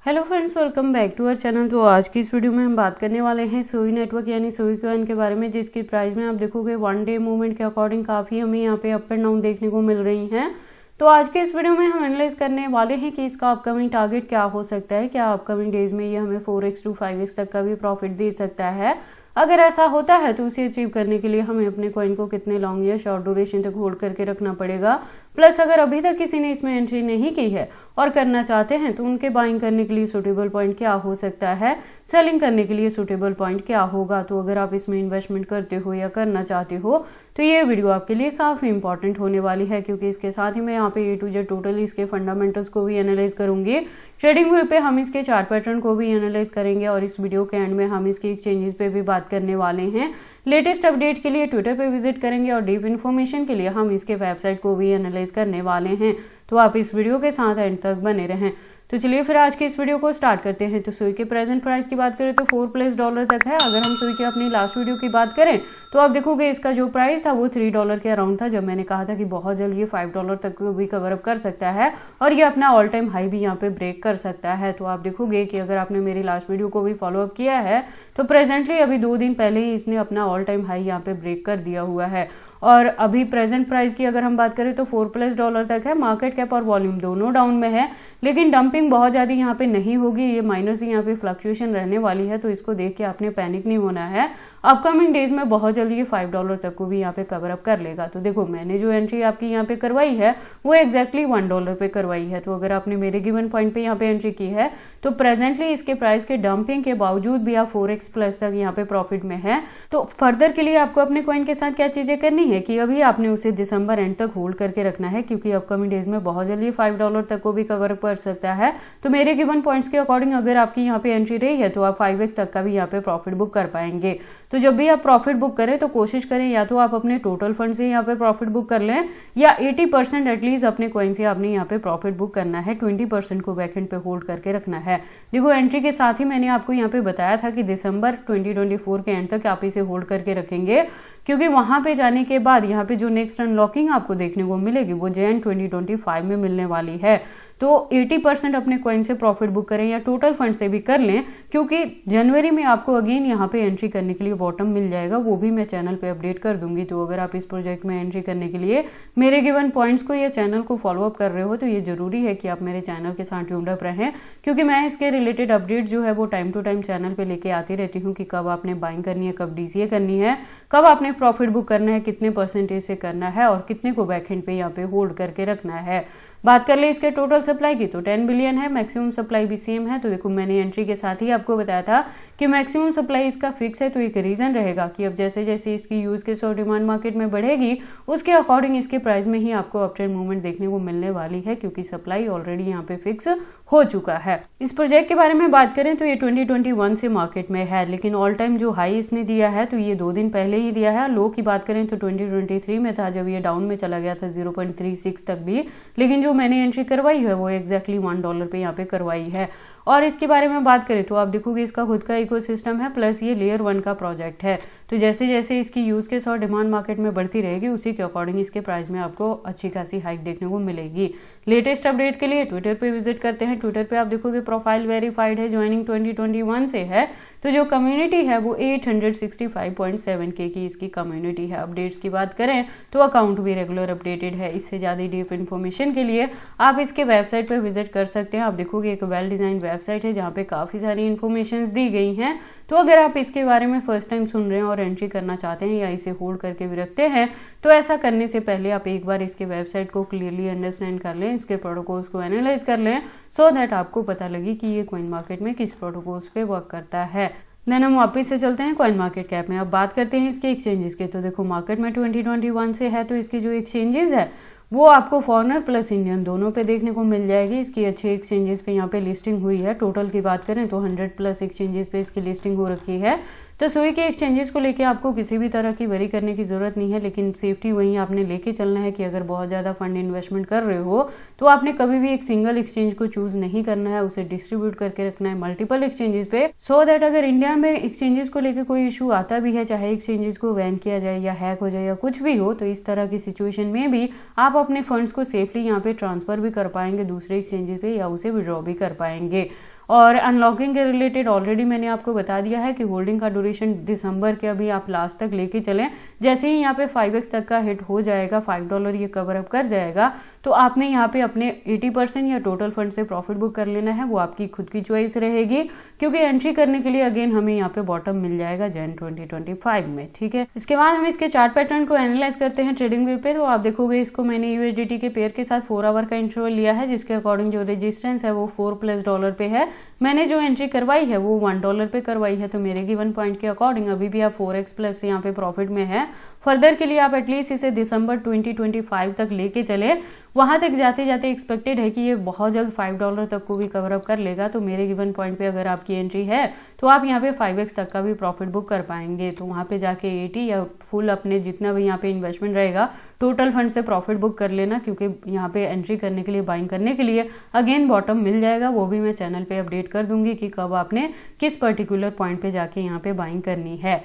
Hello friends, welcome back to our channel. तो आज की इस वीडियो में हम बात करने वाले हैं सोई नेटवर्क यानी सोई कॉइन के बारे में, जिसकी प्राइस में आप देखोगे वन डे मूवमेंट के अकॉर्डिंग काफ़ी हमें यहाँ पे अप एंड डाउन देखने को मिल रही हैं। तो आज के इस वीडियो में हम एनालाइज करने वाले हैं कि इसका अपकमिंग टारगेट क्या हो सकता है। क्या अपकमिंग डेज में ये हमें 4x to 5x तक का भी प्रॉफिट दे सकता है। अगर ऐसा होता है तो उसे अचीव करने के लिए हमें अपने कॉइन को कितने लॉन्ग या शॉर्ट ड्यूरेशन तक होल्ड करके रखना पड़ेगा। प्लस अगर अभी तक किसी ने इसमें एंट्री नहीं की है और करना चाहते हैं तो उनके बाइंग करने के लिए सूटेबल पॉइंट क्या हो सकता है, सेलिंग करने के लिए सूटेबल पॉइंट क्या होगा। तो अगर आप इसमें इन्वेस्टमेंट करते हो या करना चाहते हो तो ये वीडियो आपके लिए काफ़ी इंपॉर्टेंट होने वाली है, क्योंकि इसके साथ ही मैं यहाँ पे A to Z टोटल इसके फंडामेंटल्स को भी एनालाइज करूंगी। ट्रेडिंग व्यू पे हम इसके चार्ट पैटर्न को भी एनालाइज करेंगे और इस वीडियो के एंड में हम इसके एक्सचेंजेस पे भी बात करने वाले हैं। लेटेस्ट अपडेट के लिए ट्विटर पे विजिट करेंगे और डीप इन्फॉर्मेशन के लिए हम इसके वेबसाइट को भी एनालाइज करने वाले हैं। तो आप इस वीडियो के साथ एंड तक बने रहें। तो चलिए फिर आज के इस वीडियो को स्टार्ट करते हैं। तो सोई के प्रेजेंट प्राइस की बात करें तो $4+ तक है। अगर हम सोई के अपनी लास्ट वीडियो की बात करें तो आप देखोगे इसका जो प्राइस था वो $3 के अराउंड था, जब मैंने कहा था कि बहुत जल्द ये $5 तक को भी कवर अप कर सकता है और ये अपना ऑल टाइम हाई भी यहाँ पे ब्रेक कर सकता है। तो आप देखोगे कि अगर आपने मेरी लास्ट वीडियो को भी फॉलो अप किया है तो प्रेजेंटली अभी 2 दिन पहले ही इसने अपना ऑल टाइम हाई यहाँ पे ब्रेक कर दिया हुआ है। और अभी प्रेजेंट प्राइस की अगर हम बात करें तो $4+ तक है। मार्केट कैप और वॉल्यूम दोनों डाउन में है, लेकिन डंपिंग बहुत ज़्यादा यहाँ पे नहीं होगी। ये माइनर से यहाँ पे फ्लक्चुएशन रहने वाली है, तो इसको देख के आपने पैनिक नहीं होना है। अपकमिंग डेज में बहुत जल्दी ये $5 तक को भी यहाँ पे कवर अप कर लेगा। तो देखो मैंने जो एंट्री आपकी यहाँ पे करवाई है वो एक्जैक्टली $1 पे करवाई है। तो अगर आपने मेरे गिवन पॉइंट पे यहाँ पे एंट्री की है तो प्रेजेंटली इसके प्राइस के डंपिंग के बावजूद भी आप 4x+ तक यहाँ पे प्रॉफिट में है। तो फर्दर के लिए आपको अपने कॉइन के साथ क्या चीजें करनी है कि अभी आपने उसे दिसंबर एंड तक होल्ड करके रखना है, क्योंकि अपकमिंग डेज में बहुत जल्दी $5 तक को भी कवर कर सकता है। तो मेरे गिवन पॉइंट्स के अकॉर्डिंग अगर आपकी यहाँ पे एंट्री रही है तो आप 5x तक का भी यहाँ पे प्रॉफिट बुक कर पाएंगे। तो जब भी आप प्रॉफिट बुक करें तो कोशिश करें या तो आप अपने टोटल फंड से यहाँ पे प्रॉफिट बुक कर लें या 80% एटलीस्ट अपने कॉइन से आपने यहाँ पे प्रॉफिट बुक करना है। 20% को बैकएंड पे होल्ड करके रखना है। देखो एंट्री के साथ ही मैंने आपको यहाँ पे बताया था कि दिसंबर 2024 के एंड तक आप इसे होल्ड करके रखेंगे, क्योंकि वहां पे जाने के बाद यहाँ पे जो नेक्स्ट अनलॉकिंग आपको देखने को मिलेगी वो जैन 2025 में मिलने वाली है। तो 80% अपने कॉइन से प्रॉफिट बुक करें या टोटल फंड से भी कर लें, क्योंकि जनवरी में आपको अगेन यहाँ पे एंट्री करने के लिए बॉटम मिल जाएगा, वो भी मैं चैनल पे अपडेट कर दूंगी। तो अगर आप इस प्रोजेक्ट में एंट्री करने के लिए मेरे गिवन पॉइंट्स को या चैनल को फॉलो अप कर रहे हो तो ये जरूरी है कि आप मेरे चैनल के साथ ट्यून्ड अप रहें, क्योंकि मैं इसके रिलेटेड अपडेट जो है वो टाइम टू टाइम चैनल पे लेके आती रहती हूँ कि कब आपने बाइंग करनी है, कब DCA करनी है, कब आपने प्रॉफिट बुक करना है, कितने परसेंटेज से करना है और कितने को बैकएंड पे यहाँ पे होल्ड करके रखना है। बात कर ले इसके टोटल सप्लाई की तो 10 बिलियन है। मैक्सिमम सप्लाई भी सेम है। तो देखो मैंने एंट्री के साथ ही आपको बताया था कि मैक्सिमम सप्लाई इसका फिक्स है। तो एक रीजन रहेगा कि अब जैसे जैसे इसकी यूज के सो डिमांड मार्केट में बढ़ेगी उसके अकॉर्डिंग इसके प्राइस में ही आपको अपट्रेंड मूवमेंट देखने को मिलने वाली है, क्योंकि सप्लाई ऑलरेडी यहाँ पे फिक्स हो चुका है। इस प्रोजेक्ट के बारे में बात करें तो ये 2021 से मार्केट में है, लेकिन ऑल टाइम जो हाई इसने दिया है तो ये 2 दिन पहले ही दिया है। लो की बात करें तो 2023 में था, जब ये डाउन में चला गया था 0.36 तक भी, लेकिन जो मैंने एंट्री करवाई है वो एक्जैक्टली $1 पे यहाँ पे करवाई है। और इसके बारे में बात करें तो आप देखोगे इसका खुद का इकोसिस्टम है, प्लस ये लेयर 1 का प्रोजेक्ट है। तो जैसे जैसे इसकी यूज केस और डिमांड मार्केट में बढ़ती रहेगी उसी के अकॉर्डिंग इसके प्राइस में आपको अच्छी खासी हाइक देखने को मिलेगी। लेटेस्ट अपडेट के लिए ट्विटर पे विजिट करते हैं। ट्विटर पे आप देखोगे प्रोफाइल वेरीफाइड है, ज्वाइनिंग 2021 से है। तो जो कम्युनिटी है वो 865.7K की इसकी कम्युनिटी है। अपडेट्स की बात करें तो अकाउंट भी रेगुलर अपडेटेड है। इससे ज़्यादा डीप इन्फॉर्मेशन के लिए आप इसके वेबसाइट पर विजिट कर सकते हैं। आप देखोगे एक वेल डिजाइन वेबसाइट है जहाँ पे काफ़ी सारी इन्फॉर्मेशन दी गई हैं। तो अगर आप इसके बारे में फर्स्ट टाइम सुन रहे हैं और एंट्री करना चाहते हैं या इसे होल्ड करके भी रखते हैं तो ऐसा करने से पहले आप एक बार इसके वेबसाइट को क्लियरली अंडरस्टैंड कर लें, इसके प्रोटोकॉल्स को एनालाइज कर लें, सो दैट आपको पता लगे कि ये कॉइन मार्केट में किस प्रोटोकॉल्स पे वर्क करता है। देन हम वापस से चलते हैं कॉइन मार्केट कैप में। अब बात करते हैं इसके एक्सचेंजेस के। तो देखो मार्केट में 2021 से है तो इसकी जो एक्सचेंजेस है वो आपको फॉरेनर प्लस इंडियन दोनों पे देखने को मिल जाएगी। इसकी अच्छे एक्सचेंजेस पे यहाँ पे लिस्टिंग हुई है। टोटल की बात करें तो 100+ एक्सचेंजेस पे इसकी लिस्टिंग हो रखी है। तो सोई के एक्सचेंजेस को लेके आपको किसी भी तरह की वरी करने की जरूरत नहीं है, लेकिन सेफ्टी वहीं आपने लेके चलना है कि अगर बहुत ज़्यादा फंड इन्वेस्टमेंट कर रहे हो तो आपने कभी भी एक सिंगल एक्सचेंज को चूज नहीं करना है, उसे डिस्ट्रीब्यूट करके रखना है मल्टीपल एक्सचेंजेस पे, सो दैट अगर इंडिया में एक्सचेंजेस को लेकर कोई इशू आता भी है, चाहे एक्सचेंजेस को बैन किया जाए या हैक हो जाए या कुछ भी हो, तो इस तरह की सिचुएशन में भी आप अपने फंड्स को सेफली यहाँ पे ट्रांसफर भी कर पाएंगे दूसरे एक्सचेंजेस पे या उसे विड्रॉ भी कर पाएंगे। और अनलॉकिंग के रिलेटेड ऑलरेडी मैंने आपको बता दिया है कि होल्डिंग का ड्यूरेशन दिसंबर के अभी आप लास्ट तक लेके चलें। जैसे ही यहाँ पे 5x तक का हिट हो जाएगा, $5 ये कवर अप कर जाएगा, तो आपने यहाँ पे अपने 80% या टोटल फंड से प्रॉफिट बुक कर लेना है। वो आपकी खुद की चॉइस रहेगी, क्योंकि एंट्री करने के लिए अगेन हमें यहाँ पे बॉटम मिल जाएगा जैन 2025 में। ठीक है, इसके बाद हम इसके चार्ट पैटर्न को एनालाइज करते हैं ट्रेडिंग व्यू पे। तो आप देखोगे इसको मैंने USDT के पेयर के साथ 4 आवर का इंटरवल लिया है, जिसके अकॉर्डिंग जो रेजिस्टेंस है वो $4+ पे है। मैंने जो एंट्री करवाई है वो $1 पे करवाई है, तो मेरे गिवन पॉइंट के अकॉर्डिंग अभी भी आप 4x प्लस यहाँ पे प्रॉफिट में है। फर्दर के लिए आप एटलीस्ट इसे दिसंबर 2025 तक लेके चले। वहां तक जाते जाते एक्सपेक्टेड है कि ये बहुत जल्द $5 तक को भी कवर अप कर लेगा। तो मेरे गिवन पॉइंट पे अगर आपकी एंट्री है तो आप यहाँ पे 5x तक का भी प्रॉफिट बुक कर पाएंगे। तो वहां पे जाके 80 या फुल अपने जितना भी यहाँ पे इन्वेस्टमेंट रहेगा टोटल फंड से प्रॉफिट बुक कर लेना, क्योंकि यहाँ पे एंट्री करने के लिए, बाइंग करने के लिए अगेन बॉटम मिल जाएगा। वो भी मैं चैनल पे अपडेट कर दूंगी कि कब आपने किस पर्टिकुलर पॉइंट पे जाके यहाँ पे बाइंग करनी है।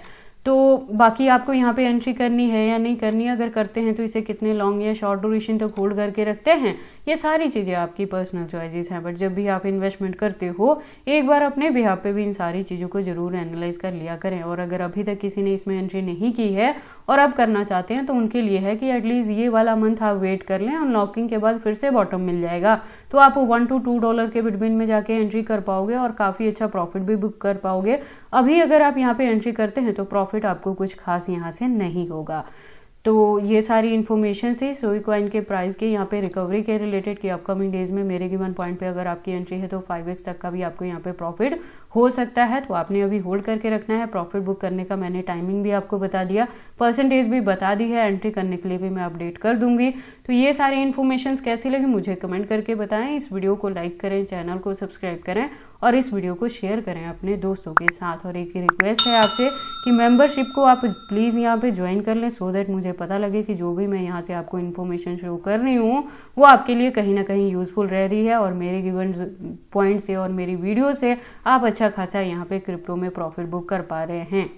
तो बाकी आपको यहाँ पे एंट्री करनी है या नहीं करनी है, अगर करते हैं तो इसे कितने लॉन्ग या शॉर्ट ड्यूरेशन तक होल्ड करके रखते हैं, ये सारी चीज़ें आपकी पर्सनल चॉइसेस हैं। बट जब भी आप इन्वेस्टमेंट करते हो एक बार अपने बिहाफ पे भी इन सारी चीज़ों को जरूर एनालाइज कर लिया करें। और अगर अभी तक किसी ने इसमें एंट्री नहीं की है और अब करना चाहते हैं तो उनके लिए है कि एटलीस्ट ये वाला मंथ आप वेट कर लें, अनलॉकिंग के बाद फिर से बॉटम मिल जाएगा, तो आप $1 to $2 के बिटवीन में जाके एंट्री कर पाओगे और काफ़ी अच्छा प्रॉफिट भी बुक कर पाओगे। अभी अगर आप यहाँ पे एंट्री करते हैं तो प्रॉफिट आपको कुछ खास यहाँ से नहीं होगा। तो ये सारी इन्फॉर्मेशन थी सोई कॉइन के प्राइस के यहाँ पे रिकवरी के रिलेटेड कि अपकमिंग डेज में मेरे गिवन पॉइंट पे अगर आपकी एंट्री है तो 5x तक का भी आपको यहाँ पे प्रॉफिट हो सकता है। तो आपने अभी होल्ड करके रखना है। प्रॉफिट बुक करने का मैंने टाइमिंग भी आपको बता दिया, परसेंटेज भी बता दी है, एंट्री करने के लिए भी मैं अपडेट कर दूंगी। तो ये सारी इन्फॉर्मेशन कैसी लगी मुझे कमेंट करके बताएं। इस वीडियो को लाइक करें, चैनल को सब्सक्राइब करें और इस वीडियो को शेयर करें अपने दोस्तों के साथ। और एक ही रिक्वेस्ट है आपसे कि मेंबरशिप को आप प्लीज़ यहाँ पे ज्वाइन कर लें, सो दैट मुझे पता लगे कि जो भी मैं यहाँ से आपको इन्फॉर्मेशन शो कर रही हूँ वो आपके लिए कहीं ना कहीं यूजफुल रह रही है और मेरे गिवन पॉइंट से और मेरी वीडियो से आप अच्छा खासा यहाँ पे क्रिप्टो में प्रॉफिट बुक कर पा रहे हैं।